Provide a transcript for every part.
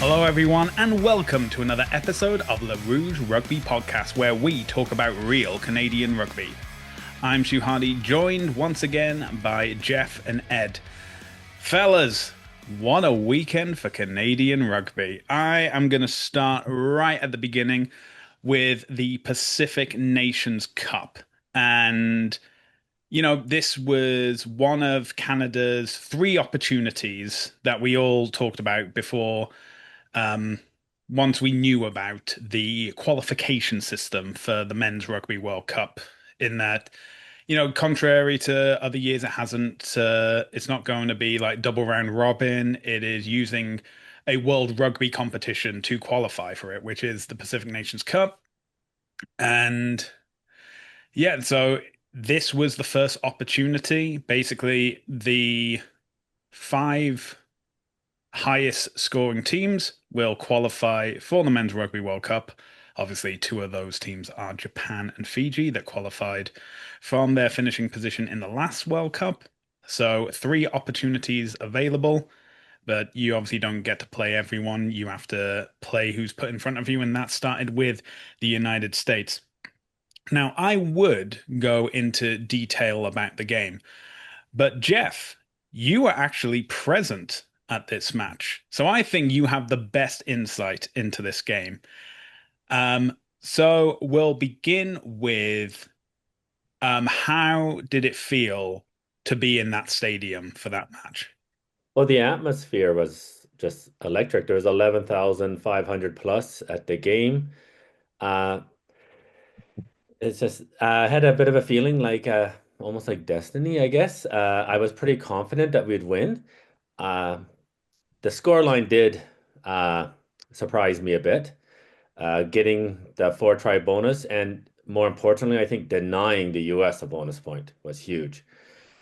Hello, everyone, and welcome to another episode of the Rouge Rugby podcast, where we talk about real Canadian rugby. I'm Shu Hardy, joined once again by Jeff and Ed. Fellas, what a weekend for Canadian rugby. I am going to start right at the beginning with the Pacific Nations Cup. And, this was one of Canada's three opportunities that we all talked about before um, once we knew about the qualification system for the Men's Rugby World Cup, in that, contrary to other years, it's not going to be like double round robin. It is using a World Rugby competition to qualify for it, which is the Pacific Nations Cup. And yeah, so this was the first opportunity. Basically, the five highest scoring teams will qualify for the Men's Rugby World Cup. Obviously, two of those teams are Japan and Fiji that qualified from their finishing position in the last World Cup. So, three opportunities available, but you obviously don't get to play everyone. You have to play who's put in front of you, and that started with the United States. Now, I would go into detail about the game, but Jeff, you were actually present at this match. So I think you have the best insight into this game. So we'll begin with how did it feel to be in that stadium for that match? Well, the atmosphere was just electric. There was 11,500 plus at the game. Uh, it's just I had a bit of a feeling like almost like destiny, I guess. I was pretty confident that we'd win. Uh, the scoreline did uh, surprise me a bit, getting the four try bonus, and more importantly, I think denying the US a bonus point was huge.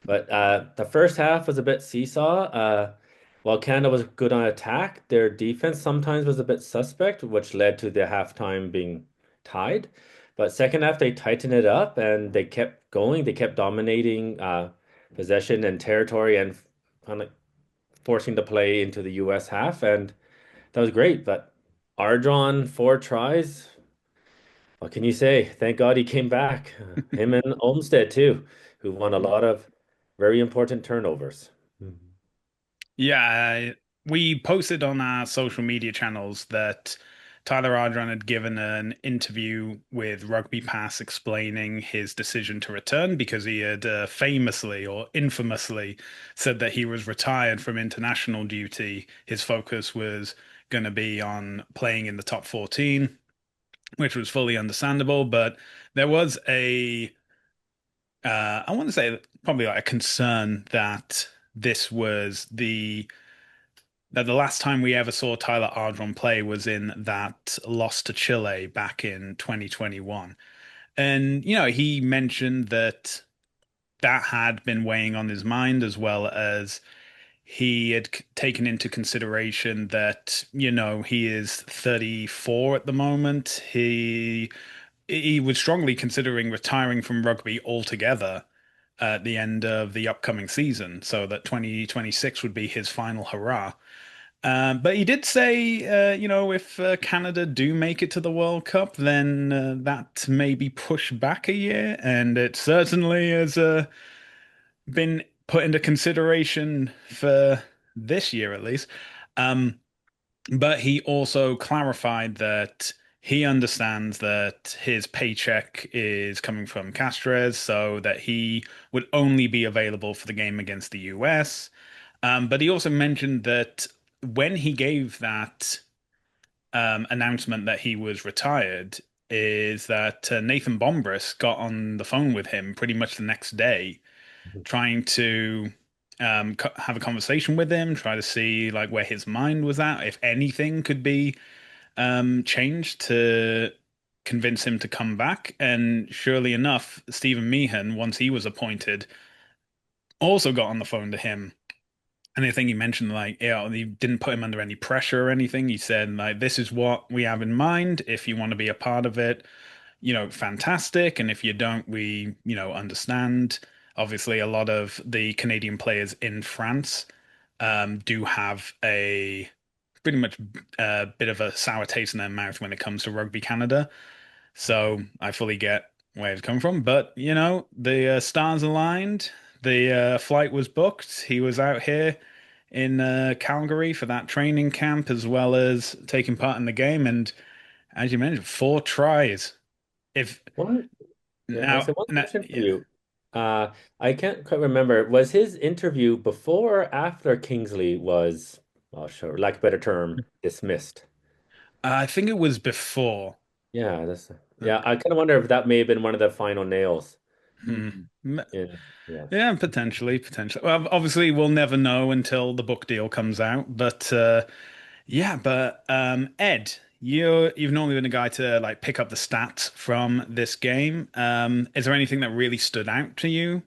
But the first half was a bit seesaw. While Canada was good on attack, their defense sometimes was a bit suspect, which led to the halftime being tied. But second half, they tightened it up and they kept going. They kept dominating possession and territory and kind of forcing the play into the US half. And that was great. But Ardron, four tries. What can you say? Thank God he came back. Him and Olmsted too, who won a lot of very important turnovers. Mhm. Yeah, we posted on our social media channels that Tyler Ardron had given an interview with Rugby Pass explaining his decision to return because he had famously or infamously said that he was retired from international duty. His focus was going to be on playing in the top 14, which was fully understandable, but there was I want to say probably like a concern that this was the last time we ever saw Tyler Ardron play was in that loss to Chile back in 2021. And, he mentioned that that had been weighing on his mind, as well as he had taken into consideration that, he is 34 at the moment. He was strongly considering retiring from rugby altogether at the end of the upcoming season, so that 2026 would be his final hurrah. But he did say, if Canada do make it to the World Cup, then that may be pushed back a year, and it certainly has been put into consideration for this year at least. Um, but he also clarified that he understands that his paycheck is coming from Castres, so that he would only be available for the game against the US. But he also mentioned that when he gave that announcement that he was retired, is that Nathan Bombris got on the phone with him pretty much the next day, trying to have a conversation with him, try to see like where his mind was at, if anything could be changed to convince him to come back. And surely enough, Stephen Meehan, once he was appointed, also got on the phone to him. And I think he mentioned like, he didn't put him under any pressure or anything. He said like, this is what we have in mind. If you want to be a part of it, fantastic. And if you don't, we, understand. Obviously, a lot of the Canadian players in France do have a pretty much a bit of a sour taste in their mouth when it comes to Rugby Canada. So I fully get where it's come from. But, the stars aligned. The flight was booked. He was out here in Calgary for that training camp as well as taking part in the game. And as you mentioned, 4 tries. If One, yeah, I now, said one question for yeah. you. I can't quite remember. Was his interview before or after Kingsley was, well, sure, lack of a better term, dismissed? I think it was before. Yeah, yeah. I kind of wonder if that may have been one of the final nails. Hmm. Yeah, yeah. Yeah, potentially, potentially. Well, obviously, we'll never know until the book deal comes out. But yeah, but Ed, you've normally been a guy to like pick up the stats from this game. Is there anything that really stood out to you?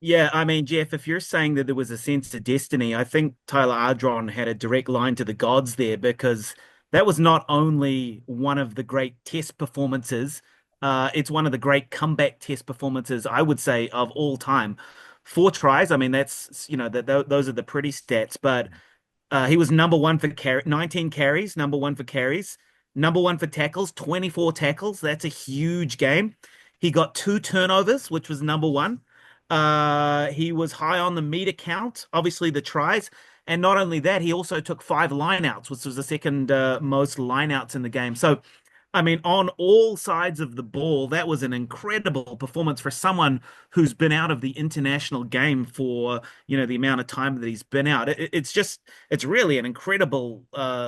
Yeah, I mean, Jeff, if you're saying that there was a sense of destiny, I think Tyler Ardron had a direct line to the gods there because that was not only one of the great test performances, it's one of the great comeback test performances, I would say, of all time. 4 tries, I mean, that's, those are the pretty stats, but he was number one for 19 carries, number one for carries, number one for tackles, 24 tackles. That's a huge game. He got 2 turnovers, which was number one. He was high on the meter count, obviously the tries. And not only that, he also took 5 lineouts, which was the second most lineouts in the game. So, I mean, on all sides of the ball, that was an incredible performance for someone who's been out of the international game for, the amount of time that he's been out. It's really an incredible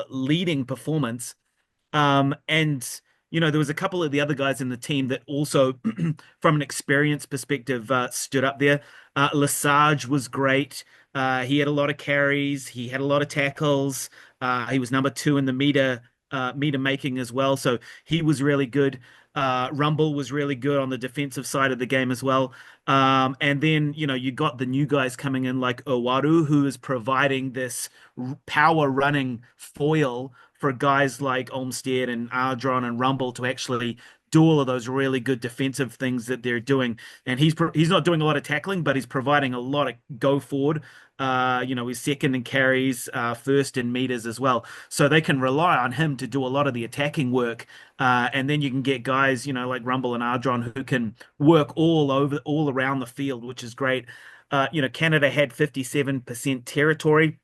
leading performance. And there was a couple of the other guys in the team that also, from an experience perspective, stood up there. Lesage was great. He had a lot of carries. He had a lot of tackles. He was number two in the meter making as well. So he was really good. Rumble was really good on the defensive side of the game as well. And then, you got the new guys coming in like Owaru, who is providing this power running foil for guys like Olmstead and Ardron and Rumble to actually do all of those really good defensive things that they're doing. And he's not doing a lot of tackling, but he's providing a lot of go forward. He's second in carries, first in meters as well. So they can rely on him to do a lot of the attacking work. And then you can get guys, like Rumble and Ardron who can work all around the field, which is great. Canada had 57% territory.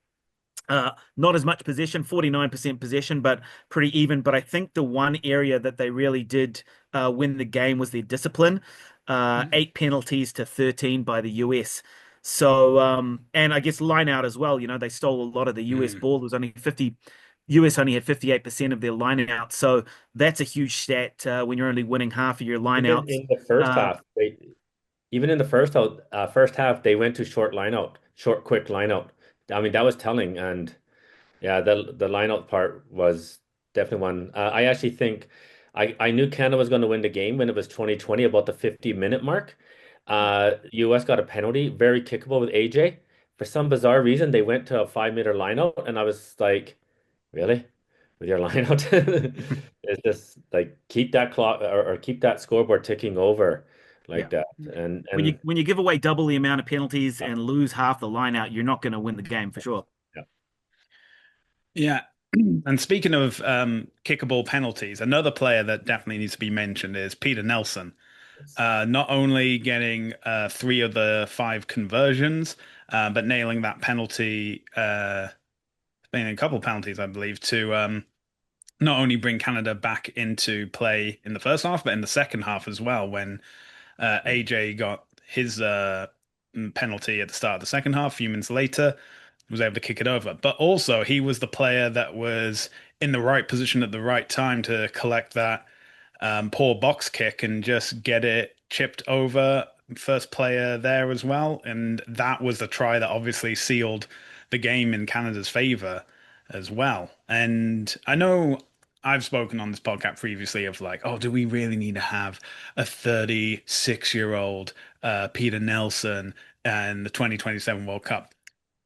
Not as much possession, 49% possession, but pretty even. But I think the one area that they really did win the game was their discipline. 8 penalties to 13 by the US. So, and I guess line out as well. They stole a lot of the US Mm. ball. There was only 50, US only had 58% of their line out. So that's a huge stat when you're only winning half of your line Even outs. in the first Uh, half, even in the first half, they went to short line out, short, quick line out. I mean, that was telling. And yeah, the line out part was definitely one. I actually think I knew Canada was going to win the game when it was 2020, about the 50-minute mark. US got a penalty, very kickable with AJ. For some bizarre reason, they went to a 5 meter line out, and I was like, really? With your line out? It's just like keep that clock or keep that scoreboard ticking over yeah. like that. And When you and when you give away double the amount of penalties uh, and lose half the line out, you're not going to win the game for sure. yeah. Yeah. And speaking of kickable penalties, another player that definitely needs to be mentioned is Peter Nelson. Not only getting 3 of the 5 conversions, but nailing that penalty, nailing a couple penalties, I believe, to not only bring Canada back into play in the first half, but in the second half as well, when AJ got his penalty at the start of the second half, a few minutes later, was able to kick it over. But also, he was the player that was in the right position at the right time to collect that poor box kick and just get it chipped over. First player there as well. And that was the try that obviously sealed the game in Canada's favor as well. And I know I've spoken on this podcast previously of like, oh, do we really need to have a 36-year-old Peter Nelson and the 2027 World Cup?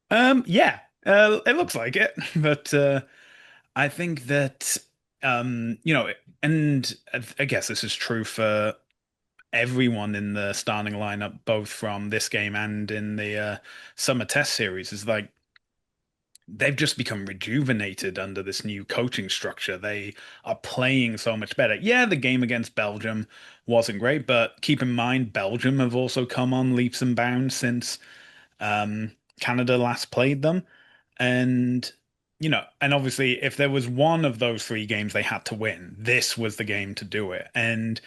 Yeah, it looks like it, but I think that and I guess this is true for everyone in the starting lineup, both from this game and in the summer test series. Is like they've just become rejuvenated under this new coaching structure. They are playing so much better. Yeah, the game against Belgium wasn't great, but keep in mind, Belgium have also come on leaps and bounds since Canada last played them. And, and obviously, if there was one of those three games they had to win, this was the game to do it. And,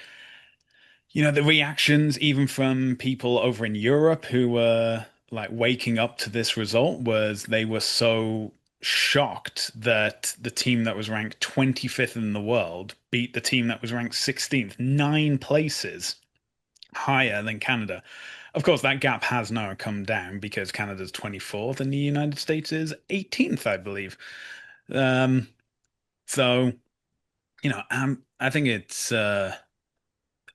the reactions, even from people over in Europe who were like waking up to this result, was they were so shocked that the team that was ranked 25th in the world beat the team that was ranked 16th, 9 places higher than Canada. Of course, that gap has now come down because Canada's 24th and the United States is 18th, I believe. Um, so, I think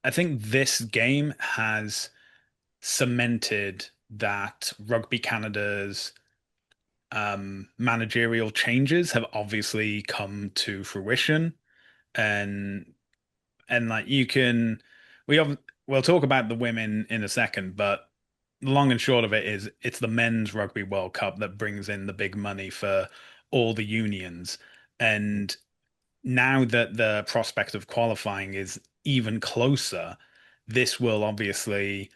I think this game has cemented that Rugby Canada's managerial changes have obviously come to fruition, and like you can we have we'll talk about the women in a second, but the long and short of it is it's the men's Rugby World Cup that brings in the big money for all the unions. And now that the prospect of qualifying is even closer, this will obviously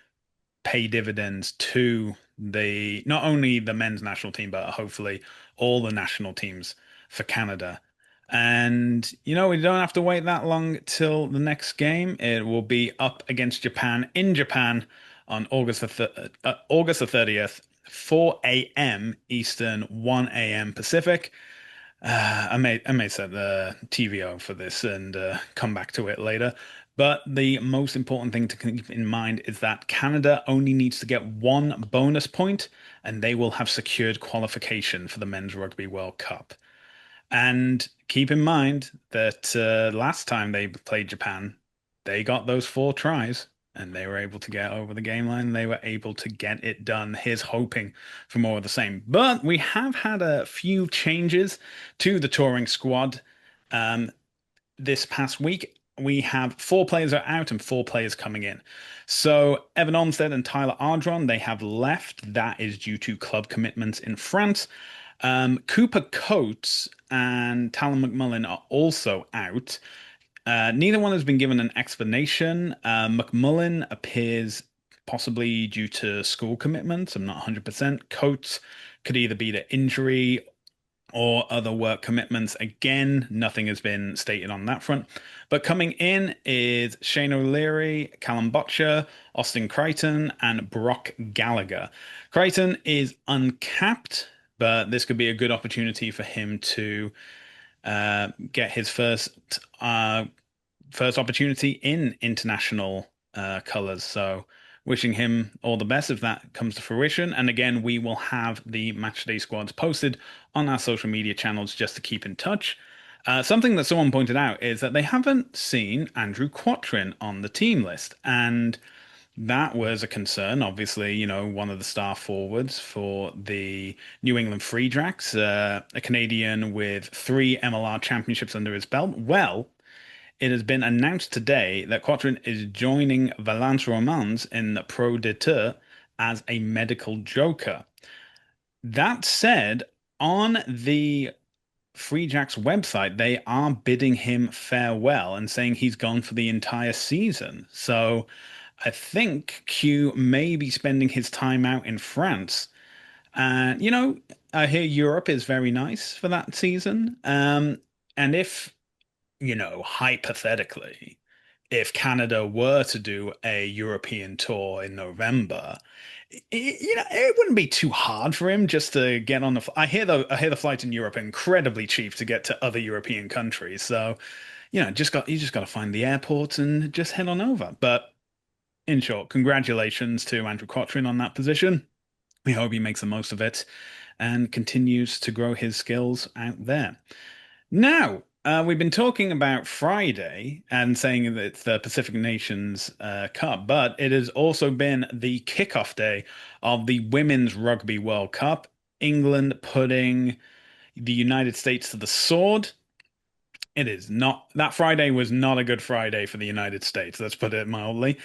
pay dividends to the not only the men's national team, but hopefully all the national teams for Canada. And we don't have to wait that long till the next game. It will be up against Japan in Japan on August the 30th, 4 a.m. Eastern, 1 a.m. Pacific. I may set the TVO for this and come back to it later. But the most important thing to keep in mind is that Canada only needs to get one bonus point, and they will have secured qualification for the Men's Rugby World Cup. And keep in mind that last time they played Japan, they got those 4 tries and they were able to get over the game line. They were able to get it done. Here's hoping for more of the same. But we have had a few changes to the touring squad um, this past week. We have 4 players are out and 4 players coming in. So Evan Olmsted and Tyler Ardron, they have left. That is due to club commitments in France. Cooper Coates and Talon McMullen are also out. Neither one has been given an explanation. McMullen appears possibly due to school commitments. I'm not 100%. Coates could either be to injury or other work commitments. Again, nothing has been stated on that front. But coming in is Shane O'Leary, Callum Butcher, Austin Crichton, and Brock Gallagher. Crichton is uncapped, but this could be a good opportunity for him to get his first opportunity in international colors. So wishing him all the best if that comes to fruition. And again, we will have the matchday squads posted on our social media channels just to keep in touch. Something that someone pointed out is that they haven't seen Andrew Quattrin on the team list. And that was a concern. Obviously, one of the star forwards for the New England Free Jacks, a Canadian with 3 MLR championships under his belt. Well, it has been announced today that Quattrin is joining Valence Romans in the Pro D2 as a medical joker. That said, on the Free Jacks website, they are bidding him farewell and saying he's gone for the entire season. So I think Q may be spending his time out in France. And, I hear Europe is very nice for that season. And if hypothetically, if Canada were to do a European tour in November, it wouldn't be too hard for him just to get on the. I hear the flights in Europe are incredibly cheap to get to other European countries. So, you just got to find the airports and just head on over. But in short, congratulations to Andrew Quattrin on that position. We hope he makes the most of it and continues to grow his skills out there. Now, we've been talking about Friday and saying that it's the Pacific Nations Cup, but it has also been the kickoff day of the Women's Rugby World Cup. England putting the United States to the sword. It is not, that Friday was not a good Friday for the United States, let's put it mildly.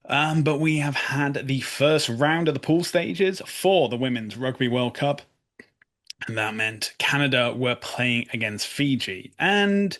But we have had the first round of the pool stages for the Women's Rugby World Cup. And that meant Canada were playing against Fiji. And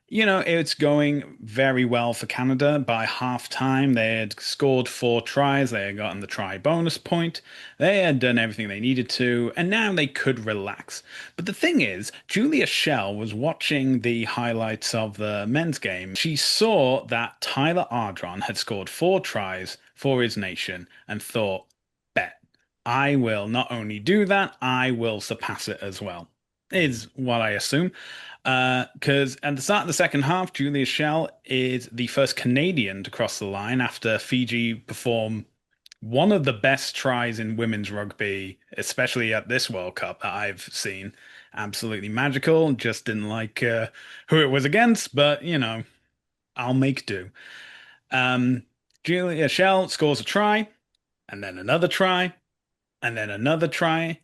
it's going very well for Canada. By half-time, they had scored 4 tries. They had gotten the try bonus point. They had done everything they needed to, and now they could relax. But the thing is, Julia Schell was watching the highlights of the men's game. She saw that Tyler Ardron had scored 4 tries for his nation and thought, bet, I will not only do that, I will surpass it as well, is what I assume. Because at the start of the second half, Julia Schell is the first Canadian to cross the line after Fiji perform one of the best tries in women's rugby, especially at this World Cup that I've seen. Absolutely magical. Just didn't like who it was against, but I'll make do. Um, Julia Schell scores a try, and then another try, and then another try,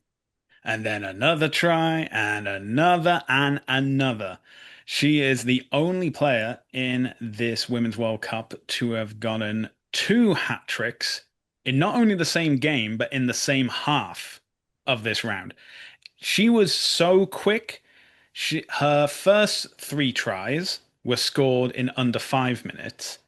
and then another try, and another. She is the only player in this Women's World Cup to have gotten 2 hat tricks in not only the same game, but in the same half of this round. She was so quick. Her first 3 tries were scored in under 5 minutes,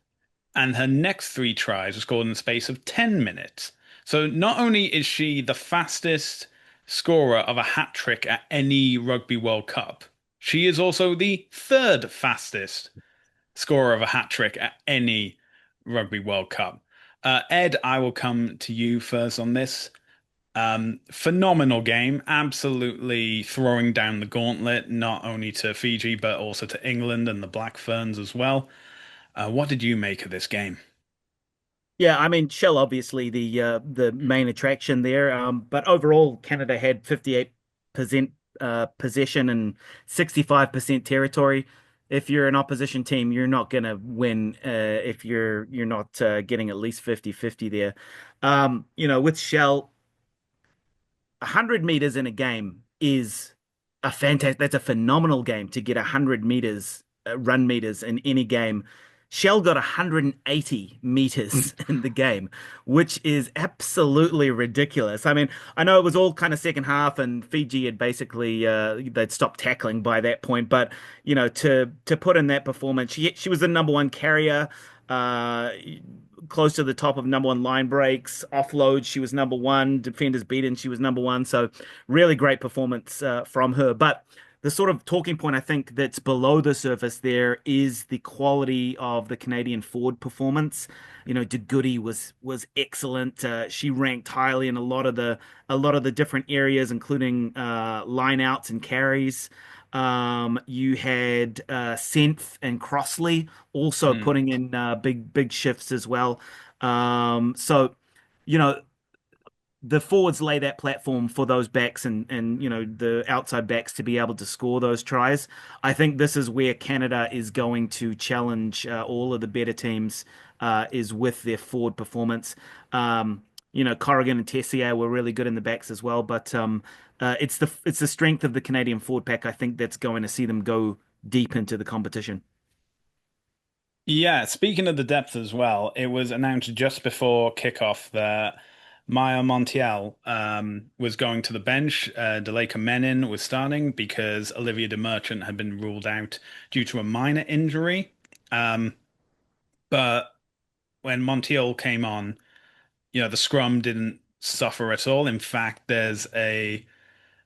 and her next 3 tries were scored in the space of 10 minutes. So not only is she the fastest scorer of a hat trick at any Rugby World Cup, she is also the third fastest scorer of a hat trick at any Rugby World Cup. Ed, I will come to you first on this. Phenomenal game, absolutely throwing down the gauntlet, not only to Fiji, but also to England and the Black Ferns as well. What did you make of this game? Yeah, I mean, Shell obviously the main attraction there, but overall Canada had 58% possession and 65% territory. If you're an opposition team, you're not going to win if you're not getting at least 50-50 there. With Shell, 100 meters in a game is a fantastic, that's a phenomenal game to get 100 meters, run meters in any game. Shell got 180 meters in the game, which is absolutely ridiculous. I mean, I know it was all kind of second half and Fiji had basically they'd stopped tackling by that point, but to put in that performance, she was the number one carrier. Uh, Close to the top of number one line breaks, offload. She was number one. Defenders beaten. She was number one. So really great performance from her. But the sort of talking point I think that's below the surface there is the quality of the Canadian forward performance. De Goody was excellent. She ranked highly in a lot of the different areas, including line outs and carries. You had Senth and Crossley also Hmm. putting in big shifts as well. So, you know, the forwards lay that platform for those backs and the outside backs to be able to score those tries. I think this is where Canada is going to challenge all of the better teams is with their forward performance. Corrigan and Tessier were really good in the backs as well, but it's the strength of the Canadian forward pack I think that's going to see them go deep into the competition. Yeah, speaking of the depth as well, it was announced just before kickoff that Maya Montiel was going to the bench. Deleka Menin was starting because Olivia de Merchant had been ruled out due to a minor injury. Um, but when Montiel came on, the scrum didn't suffer at all. In fact, there's a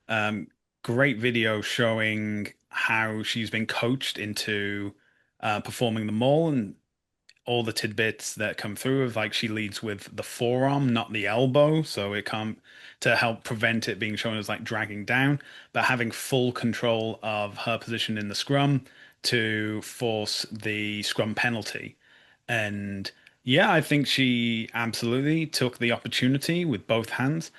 um, great video showing how she's been coached into performing the maul and all the tidbits that come through of like she leads with the forearm, not the elbow, so it can't to help prevent it being shown as like dragging down, but having full control of her position in the scrum to force the scrum penalty. And yeah, I think she absolutely took the opportunity with both hands.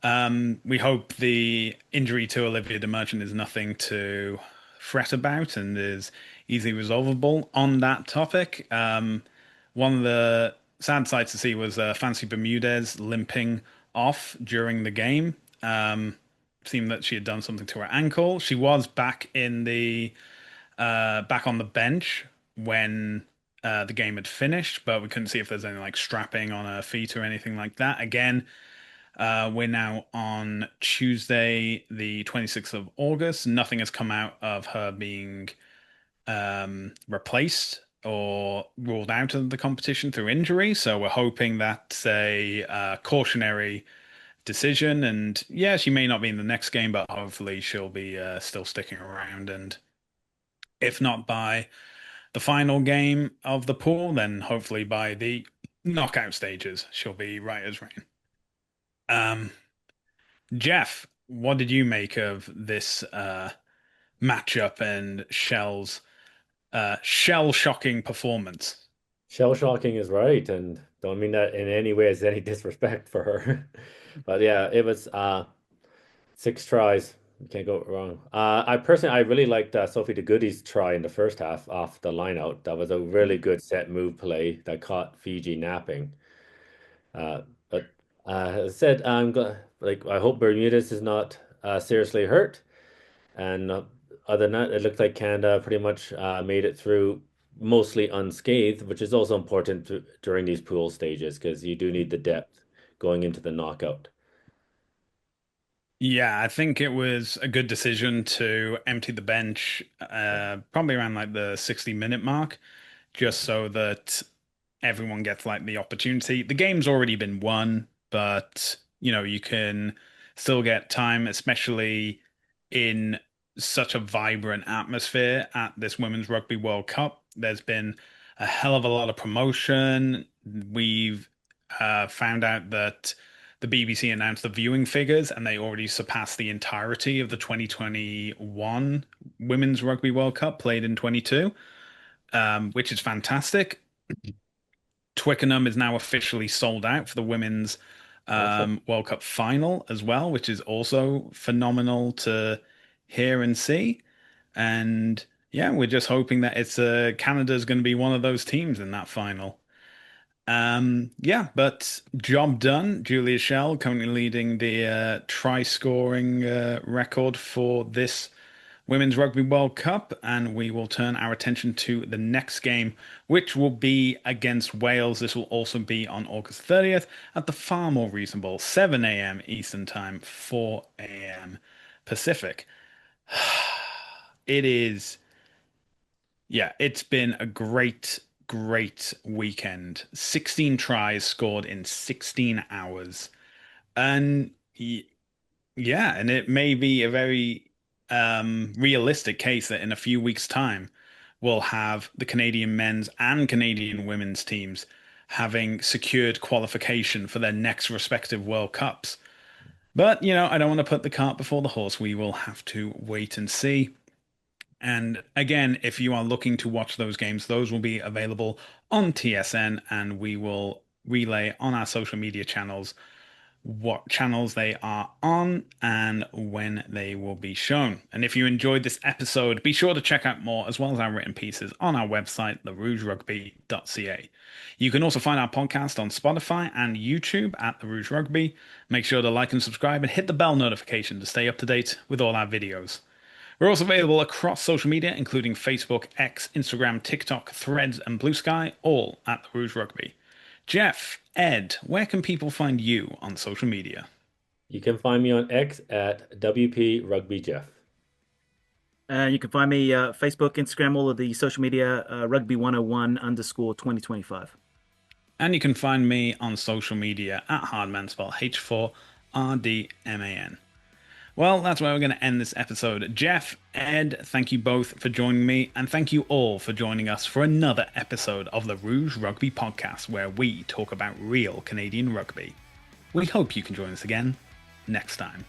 We hope the injury to Olivia de Merchant is nothing to fret about and is easily resolvable. On that topic, one of the sad sights to see was Fancy Bermudez limping off during the game. Seemed that she had done something to her ankle. She was back on the bench when the game had finished, but we couldn't see if there's any like strapping on her feet or anything like that. Again, We're now on Tuesday, the 26th of August. Nothing has come out of her being replaced or ruled out of the competition through injury. So we're hoping that's a cautionary decision. And yeah, she may not be in the next game, but hopefully she'll be still sticking around. And if not by the final game of the pool, then hopefully by the knockout stages, she'll be right as rain. Um, Jeff, what did you make of this matchup and Schell shocking performance? Shell shocking is right, and don't mean that in any way as any disrespect for her. But yeah, it was 6 tries. You can't go wrong. I really liked Sophie de Goody's try in the first half off the line out. That was a really good set move play that caught Fiji napping. But as I said, I hope Bermudez is not seriously hurt. And other than that, it looked like Canada pretty much made it through mostly unscathed, which is also important during these pool stages because you do need the depth going into the knockout. Yeah, I think it was a good decision to empty the bench probably around like the 60-minute mark, just so that everyone gets like the opportunity. The game's already been won, but you can still get time, especially in such a vibrant atmosphere at this Women's Rugby World Cup. There's been a hell of a lot of promotion. We've found out that the BBC announced the viewing figures, and they already surpassed the entirety of the 2021 Women's Rugby World Cup played in 22, which is fantastic. Twickenham is now officially sold out for the women's Awesome. World Cup final as well, which is also phenomenal to hear and see. And yeah, we're just hoping that Canada's going to be one of those teams in that final. Yeah, but job done. Julia Schell currently leading the try scoring record for this Women's Rugby World Cup, and we will turn our attention to the next game, which will be against Wales. This will also be on August 30th at the far more reasonable 7 a.m. Eastern Time, 4 a.m. Pacific. It is, yeah, it's been a great weekend. 16 tries scored in 16 hours. And yeah, and it may be a very realistic case that in a few weeks' time, we'll have the Canadian men's and Canadian women's teams having secured qualification for their next respective World Cups. But, I don't want to put the cart before the horse. We will have to wait and see. And again, if you are looking to watch those games, those will be available on TSN, and we will relay on our social media channels what channels they are on and when they will be shown. And if you enjoyed this episode, be sure to check out more as well as our written pieces on our website, therougerugby.ca. You can also find our podcast on Spotify and YouTube at The Rouge Rugby. Make sure to like and subscribe and hit the bell notification to stay up to date with all our videos. We're also available across social media, including Facebook, X, Instagram, TikTok, Threads, and Blue Sky, all at The Rouge Rugby. Jeff, Ed, where can people find you on social media? You can find me on X at WP Rugby Jeff. You can find me Facebook, Instagram, all of the social media, rugby101_2025. And you can find me on social media at Hardman, spelled H4RDMAN. Well, that's where we're going to end this episode. Jeff, Ed, thank you both for joining me, and thank you all for joining us for another episode of the Rouge Rugby podcast, where we talk about real Canadian rugby. We hope you can join us again next time.